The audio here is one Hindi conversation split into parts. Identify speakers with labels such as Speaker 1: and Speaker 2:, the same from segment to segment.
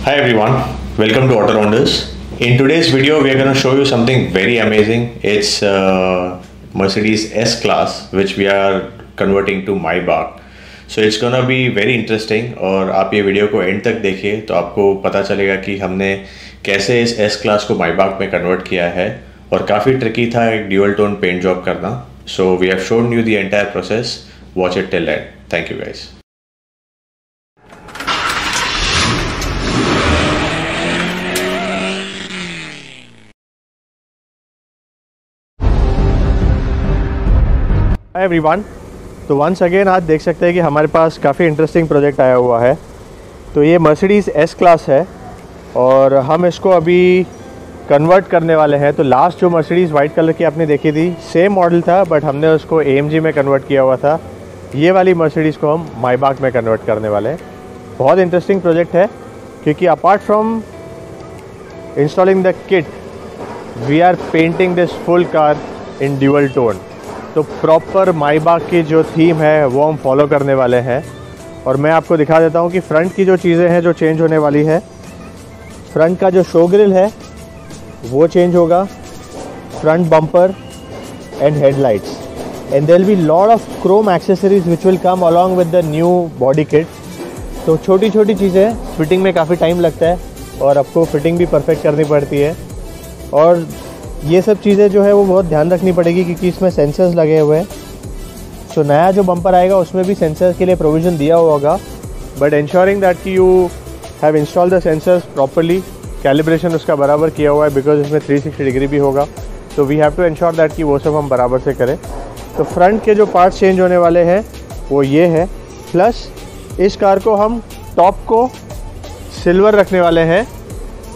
Speaker 1: Hi everyone, welcome to Auto Rounders. In today's video, we are going to show you something very amazing. It's Mercedes S-Class, which we are converting to Maybach. So it's going to be very interesting और आप ये वीडियो को एंड तक देखिए तो आपको पता चलेगा कि हमने कैसे इस S-Class को Maybach में कन्वर्ट किया है और काफ़ी ट्रिकी था एक ड्यूअल टोन पेंट जॉब करना. So we have shown you the entire process. Watch it till end. Thank you guys.
Speaker 2: Hi everyone. तो वंस अगेन आज देख सकते हैं कि हमारे पास काफ़ी इंटरेस्टिंग प्रोजेक्ट आया हुआ है. तो ये मर्सिडीज़ एस क्लास है और हम इसको अभी कन्वर्ट करने वाले हैं. तो लास्ट जो मर्सिडीज़ वाइट कलर की आपने देखी थी सेम मॉडल था बट हमने उसको AMG में कन्वर्ट किया हुआ था. ये वाली मर्सिडीज़ को हम माइबाक में कन्वर्ट करने वाले हैं. बहुत इंटरेस्टिंग प्रोजेक्ट है क्योंकि apart from installing the kit we are painting this full car in dual tone. तो प्रॉपर माइबाक की जो थीम है वो हम फॉलो करने वाले हैं. और मैं आपको दिखा देता हूँ कि फ्रंट की जो चीज़ें हैं जो चेंज होने वाली है. फ्रंट का जो शो ग्रिल है वो चेंज होगा, front bumper and headlights, and there will be lot of chrome accessories which will come along with the new body kit. तो छोटी छोटी चीज़ें फिटिंग में काफ़ी टाइम लगता है और आपको फिटिंग भी परफेक्ट करनी पड़ती है. और ये सब चीज़ें जो है वो बहुत ध्यान रखनी पड़ेगी क्योंकि इसमें सेंसर्स लगे हुए हैं. सो नया जो बम्पर आएगा उसमें भी सेंसर्स के लिए प्रोविज़न दिया हुआ होगा बट इंश्योरिंग दैट कि you have install the sensors properly. Calibration उसका बराबर किया हुआ है बिकॉज इसमें 360 डिग्री भी होगा. तो we have to ensure that कि वो सब हम बराबर से करें. तो फ्रंट के जो पार्ट्स चेंज होने वाले हैं वो ये है. प्लस इस कार को हम टॉप को सिल्वर रखने वाले हैं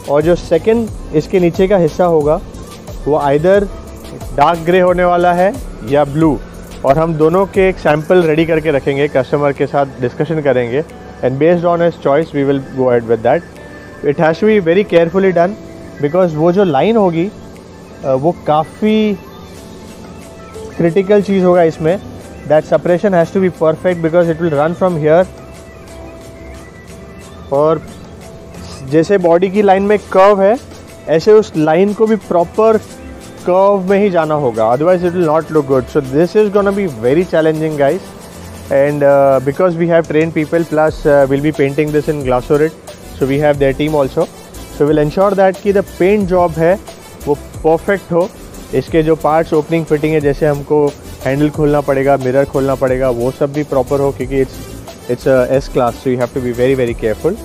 Speaker 2: और जो सेकेंड इसके नीचे का हिस्सा होगा वो आइदर डार्क ग्रे होने वाला है या ब्लू. और हम दोनों के एक सैम्पल रेडी करके रखेंगे, कस्टमर के साथ डिस्कशन करेंगे and based on his choice we will go ahead with that. It has to be very carefully done because वो जो लाइन होगी वो काफ़ी क्रिटिकल चीज़ होगा इसमें. That separation has to be perfect because it will run from here. और जैसे बॉडी की लाइन में कर्व है ऐसे उस लाइन को भी प्रॉपर कर्व में ही जाना होगा, otherwise it will not look good. So this is gonna be very challenging guys and because we have train people plus will be painting this in ग्लासोरिट. So we have their team also. So will ensure that कि द पेंट जॉब है वो परफेक्ट हो. इसके जो पार्ट्स ओपनिंग फिटिंग है जैसे हमको हैंडल खोलना पड़ेगा, मिरर खोलना पड़ेगा, वो सब भी प्रॉपर हो क्योंकि it's S class. So you have to be very very careful.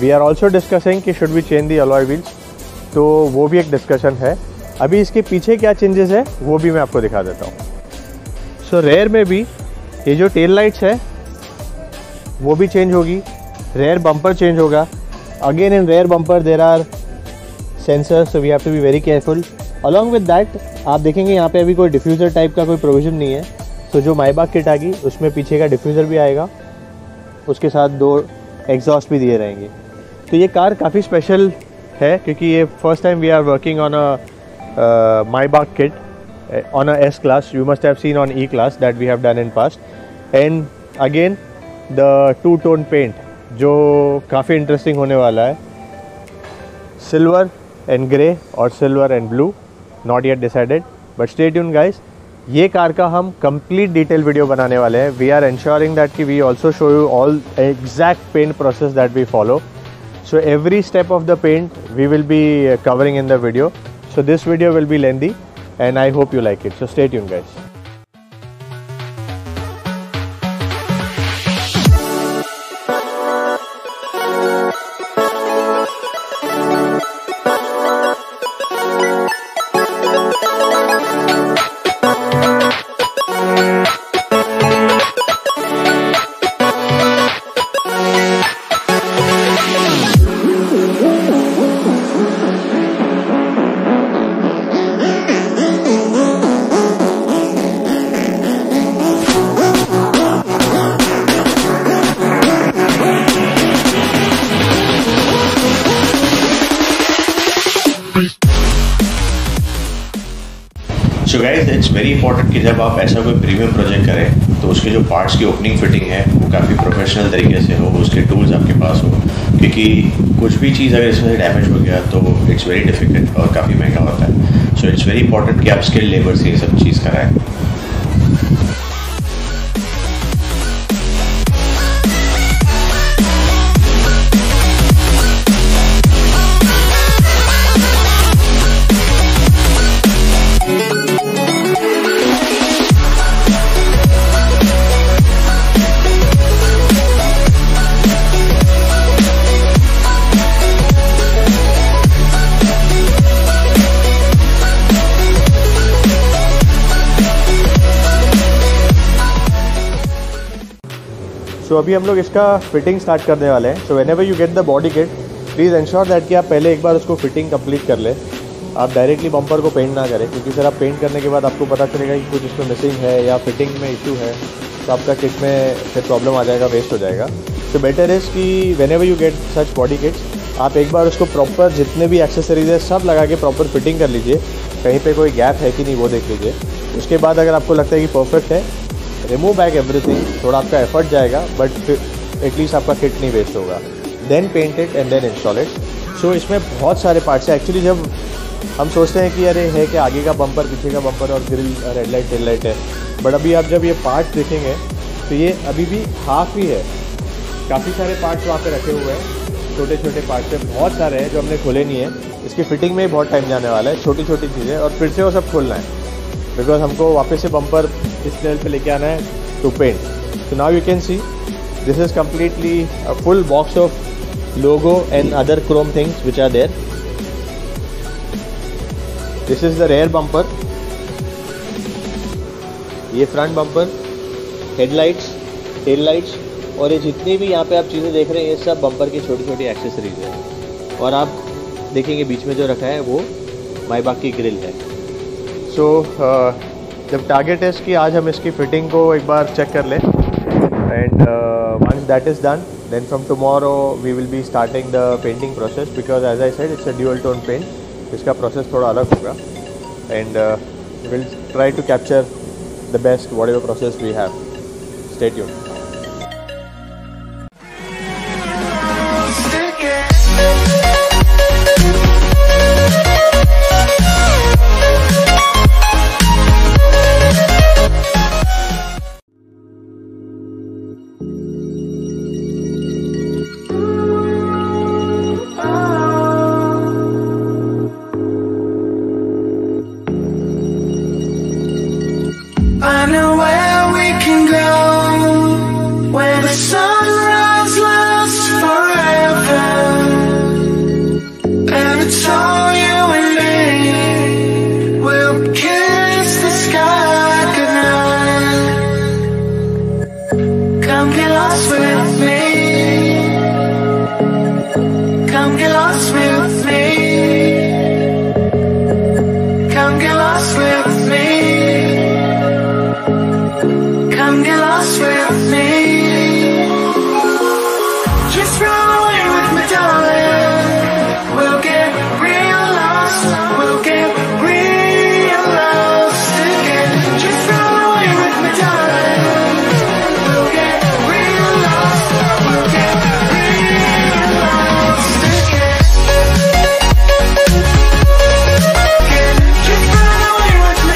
Speaker 2: We are also discussing कि should we change the alloy wheels. तो वो भी एक डिस्कशन है. अभी इसके पीछे क्या चेंजेस है वो भी मैं आपको दिखा देता हूँ. सो रेयर में भी ये जो टेल लाइट्स है वो भी चेंज होगी. रेयर बम्पर चेंज होगा. Again in rear bumper there are sensors so we have to be very careful. Along with that आप देखेंगे यहाँ पे अभी कोई डिफ्यूज़र टाइप का कोई प्रोविज़न नहीं है. तो जो माइबाक किट आएगी उसमें पीछे का डिफ्यूज़र भी आएगा, उसके साथ 2 एग्जॉस्ट भी दिए रहेंगे. तो ये कार काफ़ी स्पेशल है क्योंकि ये first time we are working on a Maybach kit on a S class. You must have seen on E class that we have done in past. And again the 2 tone paint जो काफ़ी इंटरेस्टिंग होने वाला है. सिल्वर एंड ग्रे और silver and blue, not yet decided but stay tune guys. ये कार का हम कंप्लीट डिटेल वीडियो बनाने वाले हैं. वी आर इंश्योरिंग दैट कि we also show you all exact paint process that we follow. So every step of the paint we will be covering in the video. So this video will be lengthy and I hope you like it. So stay tuned guys.
Speaker 1: Guys it's very important कि जब आप ऐसा कोई प्रीमियम प्रोजेक्ट करें तो उसके जो पार्ट्स की ओपनिंग फिटिंग है वो काफ़ी प्रोफेशनल तरीके से हो, उसके टूल्स आपके पास हो, क्योंकि कुछ भी चीज़ अगर इसमें से डैमेज हो गया तो इट्स वेरी डिफिकल्ट और काफ़ी महंगा होता है। सो इट्स वेरी इंपॉर्टेंट कि आप स्किल्ड लेबर से ये सब चीज़ कराएं।
Speaker 2: सो अभी हम लोग इसका फिटिंग स्टार्ट करने वाले हैं। So whenever you get the body kit, please ensure that कि आप पहले एक बार उसको फिटिंग कंप्लीट कर लें। आप डायरेक्टली बम्पर को पेंट ना करें, क्योंकि फिर आप पेंट करने के बाद आपको पता चलेगा कि कुछ इसमें मिसिंग है या फिटिंग में इशू है, तो आपका किट में फिर प्रॉब्लम आ जाएगा, वेस्ट हो जाएगा। तो बेटर इज़ कि whenever you get such body kits, आप एक बार उसको प्रॉपर जितने भी एक्सेसरीज है सब लगा के प्रॉपर फिटिंग कर लीजिए। कहीं पे कोई गैप है कि नहीं वो देख लीजिए। उसके बाद अगर आपको लगता है कि परफेक्ट है, रिमूव बैक एवरीथिंग। थोड़ा आपका एफर्ट जाएगा बट एटलीस्ट आपका किट नहीं वेस्ट होगा। Then paint it and then install it. So इसमें बहुत सारे पार्ट्स हैं। एक्चुअली जब हम सोचते हैं कि अरे है कि आगे का बम्पर, पीछे का बम्पर और grill, red light, tail light है, बट अभी आप जब ये पार्ट्स देखेंगे तो ये अभी भी हाफ ही है। काफ़ी सारे पार्ट्स वहाँ पे रखे हुए हैं, छोटे छोटे पार्ट्स है, बहुत सारे हैं जो हमने खोले नहीं है। इसकी फिटिंग में ही बहुत टाइम जाने वाला है, छोटी छोटी चीज़ें, और फिर से वो सब खोलना है बिकॉज हमको वापस से बम्पर इस लेवल पे लेके आना है to paint. So now you can see this is completely a full box of logo and other chrome things which are there. This is the rear bumper, ये front bumper, headlights, tail lights, और ये जितनी भी यहाँ पे आप चीज़ें देख रहे हैं ये सब बम्पर की छोटी छोटी एक्सेसरीज है। और आप देखेंगे बीच में जो रखा है वो माइबाक की ग्रिल है। सो जब टारगेट है कि आज हम इसकी फिटिंग को एक बार चेक कर लें, and once that is done then from tomorrow we will be starting the painting process, because as I said it's a dual tone paint. इसका प्रोसेस थोड़ा अलग होगा and will try to capture the best whatever process we have. Stay tuned.
Speaker 3: I know where we can go, where the sunrise lasts forever, and it's all you and me. We'll kiss the sky goodnight. Come get lost with me. Come get lost with me. Come get lost with me. Come get lost with me. Just run away with me, darling. We'll get real lost. We'll get real lost again. Just run away with me, darling. We'll get real lost. We'll get real lost again. Just run away with me.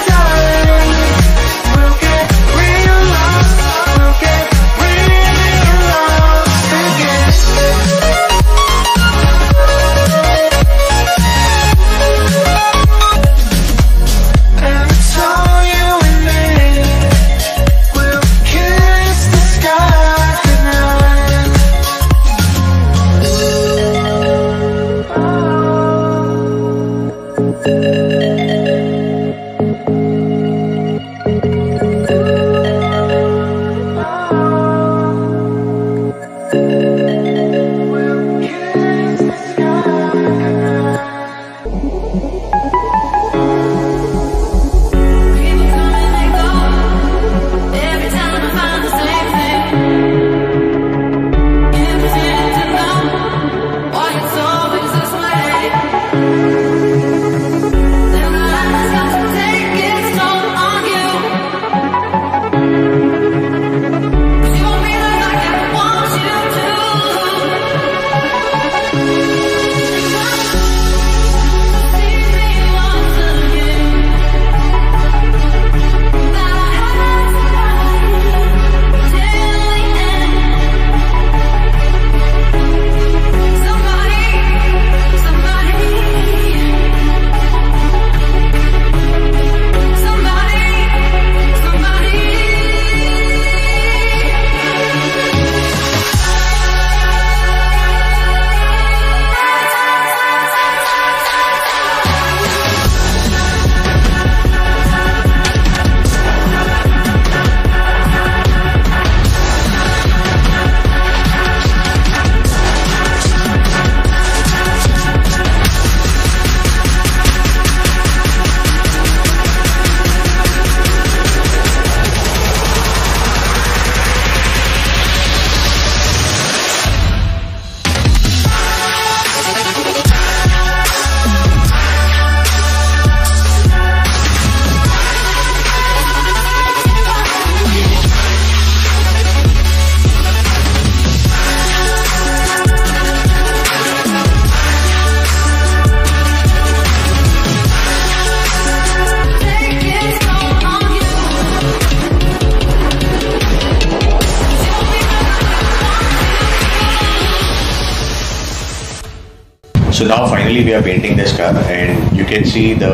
Speaker 1: So now finally we are painting this car, and you can see the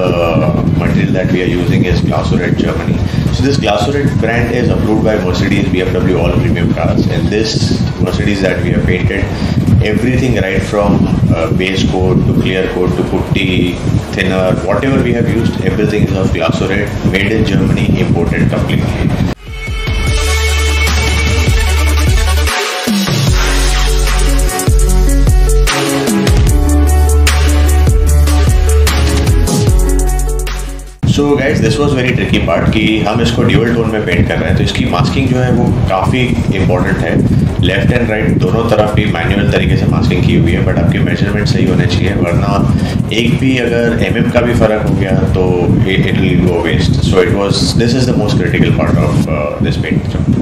Speaker 1: material that we are using is Glasurit Germany. So this Glasurit brand is approved by Mercedes, BMW, all premium cars, and this Mercedes that we have painted, everything right from base coat to clear coat to putty, thinner, whatever we have used, everything is of Glasurit, made in Germany, imported completely. So guys this was very tricky part कि हम इसको ड्यूअल टोन में पेंट कर रहे हैं, तो इसकी मास्किंग जो है वो काफ़ी इंपॉर्टेंट है. लेफ्ट एंड राइट दोनों तरफ भी मैनुअल तरीके से मास्किंग की हुई है, बट आपके मेजरमेंट सही होने चाहिए, वरना एक भी अगर mm का भी फ़र्क हो गया तो it will go waste. So it was this is the most critical part of this paint job.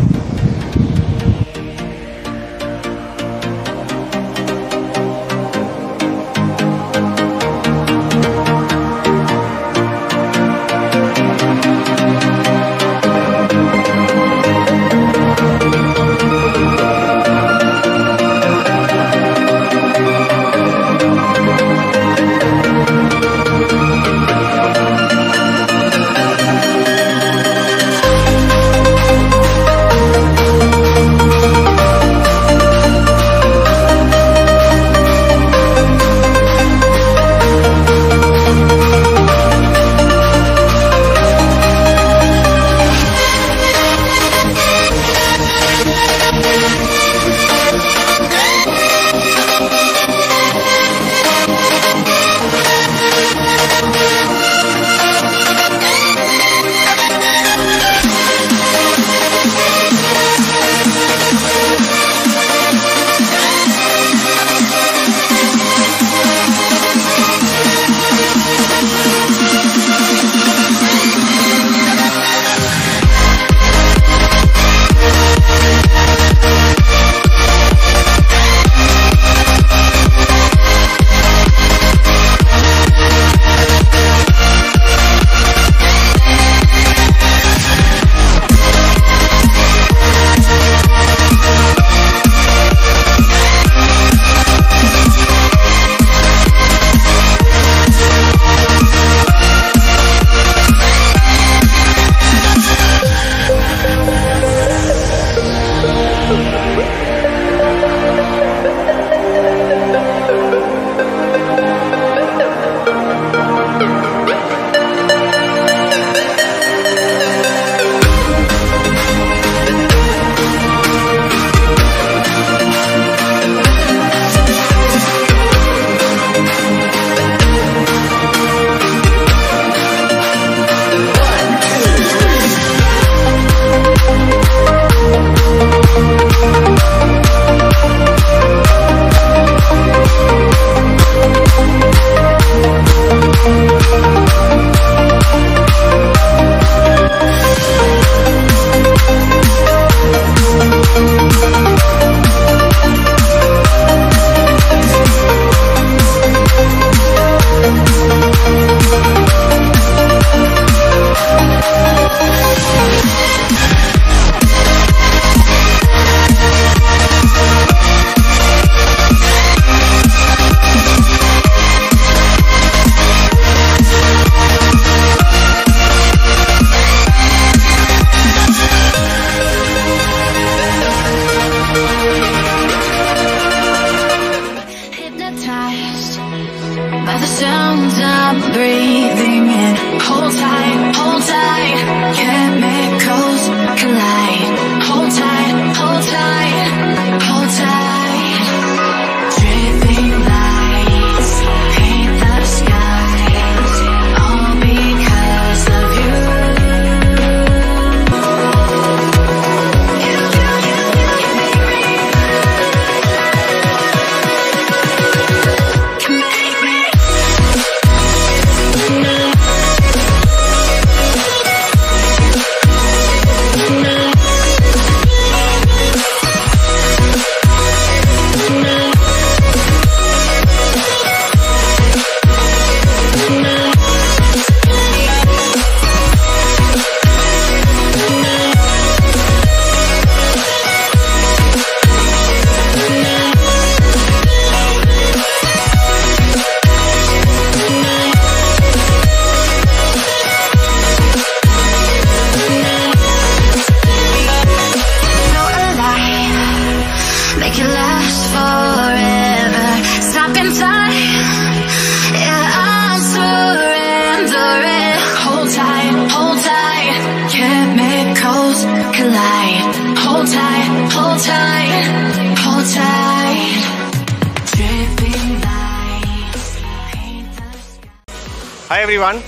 Speaker 2: Hi everyone.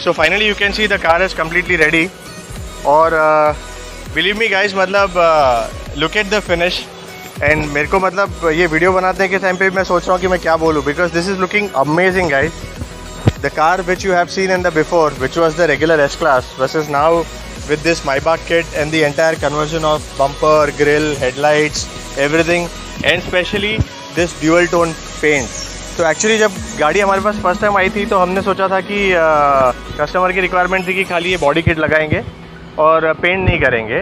Speaker 2: So finally you can see the car is completely ready. और believe me guys, मतलब look at the finish. And मेरे को मतलब ये वीडियो बनाने के टाइम पे मैं सोच रहा हूँ कि मैं क्या बोलूँ, because this is looking amazing guys. The car which you have seen in the before, which was the regular S-Class, versus now with this Maybach kit and the entire conversion of bumper, grille, headlights, everything, and especially this dual tone paint. तो एक्चुअली जब गाड़ी हमारे पास फर्स्ट टाइम आई थी तो हमने सोचा था कि कस्टमर की रिक्वायरमेंट थी कि खाली ये बॉडी किट लगाएंगे और पेंट नहीं करेंगे.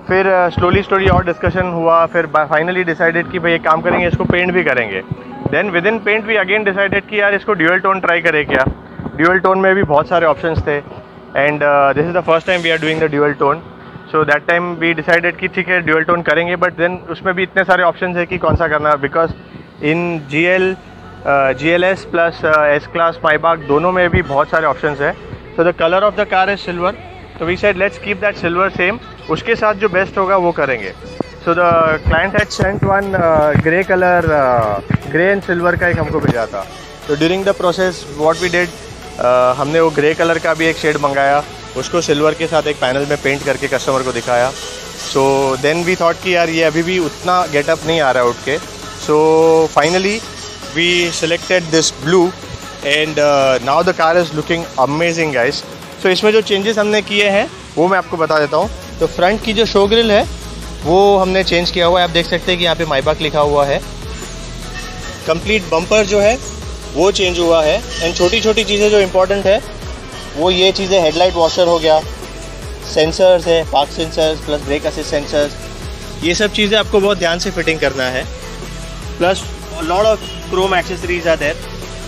Speaker 2: फिर स्लोली और डिस्कशन हुआ, फिर फाइनली डिसाइडेड कि भाई एक काम करेंगे, इसको पेंट भी करेंगे. Then within paint we again decided कि यार इसको ड्यूअल टोन ट्राई करें क्या. ड्यूअल टोन में भी बहुत सारे ऑप्शंस थे and this is the first time we are doing the dual tone. So that time we decided कि ठीक है ड्यूअल टोन करेंगे, बट देन उसमें भी इतने सारे ऑप्शंस है कि कौन सा करना, because in GLS plus S-Class Maybach दोनों में भी बहुत सारे ऑप्शंस है. So the colour of the car is silver, तो we said let's keep that silver same, उसके साथ जो बेस्ट होगा वो करेंगे. So the client had sent one grey colour, grey and silver का एक हमको भेजा था. तो during the process what we did, हमने वो ग्रे कलर का भी एक शेड मंगाया, उसको सिल्वर के साथ एक पैनल में पेंट करके कस्टमर को दिखाया. सो देन वी थॉट कि यार ये अभी भी उतना गेटअप नहीं आ रहा है उठ के. So finally we selected this blue and now the car is looking amazing guys. So इसमें जो changes हमने किए हैं वो मैं आपको बता देता हूँ. तो फ्रंट की जो शो ग्रिल है वो हमने चेंज किया हुआ है, आप देख सकते हैं कि यहाँ पे Maybach लिखा हुआ है. कंप्लीट बम्पर जो है वो चेंज हुआ है एंड छोटी छोटी चीज़ें जो इम्पोर्टेंट है वो ये चीज़ें, हेडलाइट वॉशर हो गया, सेंसर्स है, park sensors plus brake assist sensors, ये सब चीज़ें आपको बहुत ध्यान से फिटिंग करना है. Plus lot of chrome accessories are there.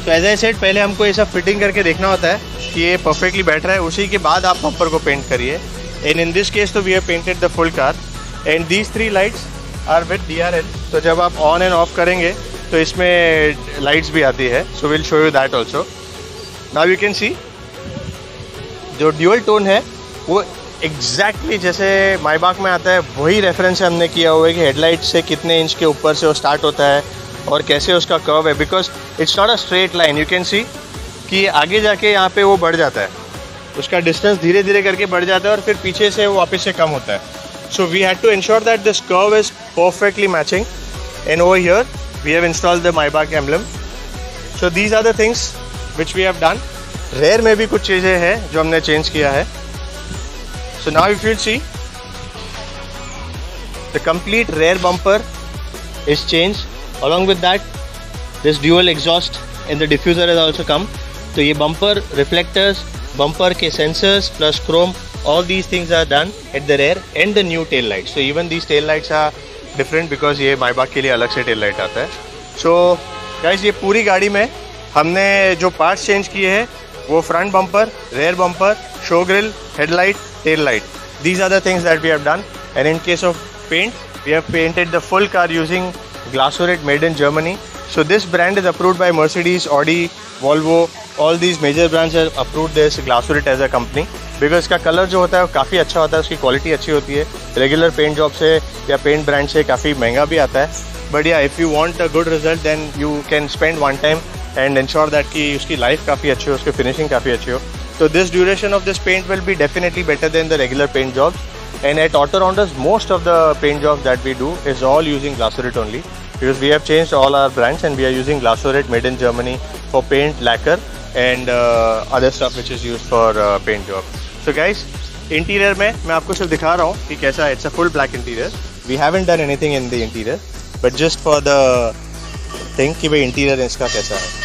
Speaker 2: So as I said, पहले हमको ये सब फिटिंग करके देखना होता है कि ये परफेक्टली बैठ रहा है, उसी के बाद आप बम्पर को पेंट करिए. एंड इन दिस केस तो we have painted the full car and these 3 lights are with DRL. तो जब आप ऑन एंड ऑफ करेंगे तो इसमें लाइट्स भी आती है. So will show you that also. Now you can सी जो ड्यूअल टोन है वो एग्जैक्टली जैसे Maybach में आता है वही रेफरेंस हमने किया हुआ है कि हेडलाइट से कितने इंच के ऊपर से वो स्टार्ट होता है और कैसे उसका कर्व है, because it's not a straight line. You can सी कि आगे जाके यहाँ पे वो बढ़ जाता है, उसका डिस्टेंस धीरे धीरे करके बढ़ जाता है और फिर पीछे से वो वापस से कम होता है. So we had to ensure that this curve is perfectly matching and over here we have installed the Maybach emblem. So these are the things which we have done. Rear में भी कुछ चीज़ें हैं जो हमने चेंज किया है. So now if you see, the complete rear bumper is changed. Along with that, this dual exhaust and the diffuser has also come. So ये bumper reflectors, bumper के sensors plus chrome, all these things are done at the rear and the new tail lights. So even these tail lights are different because ये Maybach के लिए अलग से tail light आता है. So guys, ये पूरी गाड़ी में हमने जो parts change किए हैं वो front bumper, rear bumper, show grill, headlight, tail light. These are the things that we have done. And in case of paint, we have painted the full car using Glasurit made in Germany. So this brand is approved by Mercedes, Audi, Volvo. All these major brands have approved this Glasurit as a company because इसका कलर जो होता है वो काफ़ी अच्छा होता है, उसकी क्वालिटी अच्छी होती है. रेगुलर पेंट जॉब से या पेंट ब्रांड से काफ़ी महंगा भी आता है. बट या if you want a good result then you can spend one time and ensure that कि उसकी लाइफ काफ़ी अच्छी हो, उसकी फिनिशिंग काफ़ी अच्छी हो. So this duration of this paint will be definitely better than the regular paint jobs. And at AutoRounders, most of the paint jobs that we do is all using Glasurit only, because we have changed all our brands and we are using Glasurit made in Germany for paint, lacquer and other stuff which is used for paint job. So guys, interior में मैं आपको सिर्फ दिखा रहा हूँ कि कैसा है. It's a full black interior. We haven't done anything in the interior, but just for the thing कि भाई interior इसका कैसा है.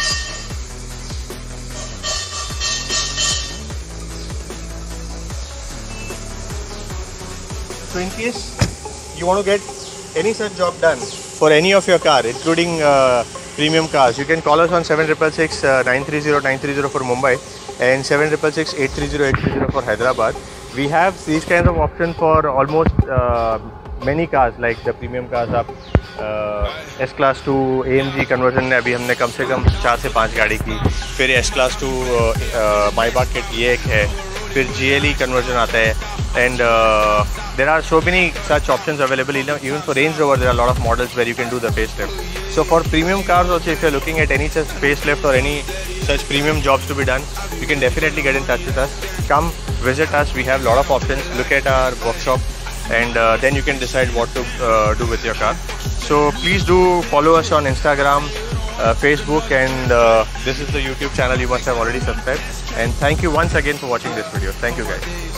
Speaker 2: So in case you want to get any such job done for any of your car, including premium cars, you can call us on 7666 930 930 for Mumbai and 7666 830 830 for Hyderabad. We have these kinds of options for almost many cars, like the premium cars. आप S-Class to AMG conversion में अभी हमने कम से कम 4 से 5 गाड़ी की. फिर S-Class to Maybach kit ये एक है. फिर GLE conversion आता है. And there are so many such options available. Even for Range Rover, there are a lot of models where you can do the facelift. So for premium cars also, if you're looking at any such facelift or any such premium jobs to be done, you can definitely get in touch with us. Come visit us. We have a lot of options. Look at our workshop, and then you can decide what to do with your car. So please do follow us on Instagram, Facebook, and this is the YouTube channel. You must have already subscribed. And thank you once again for watching this video. Thank you guys.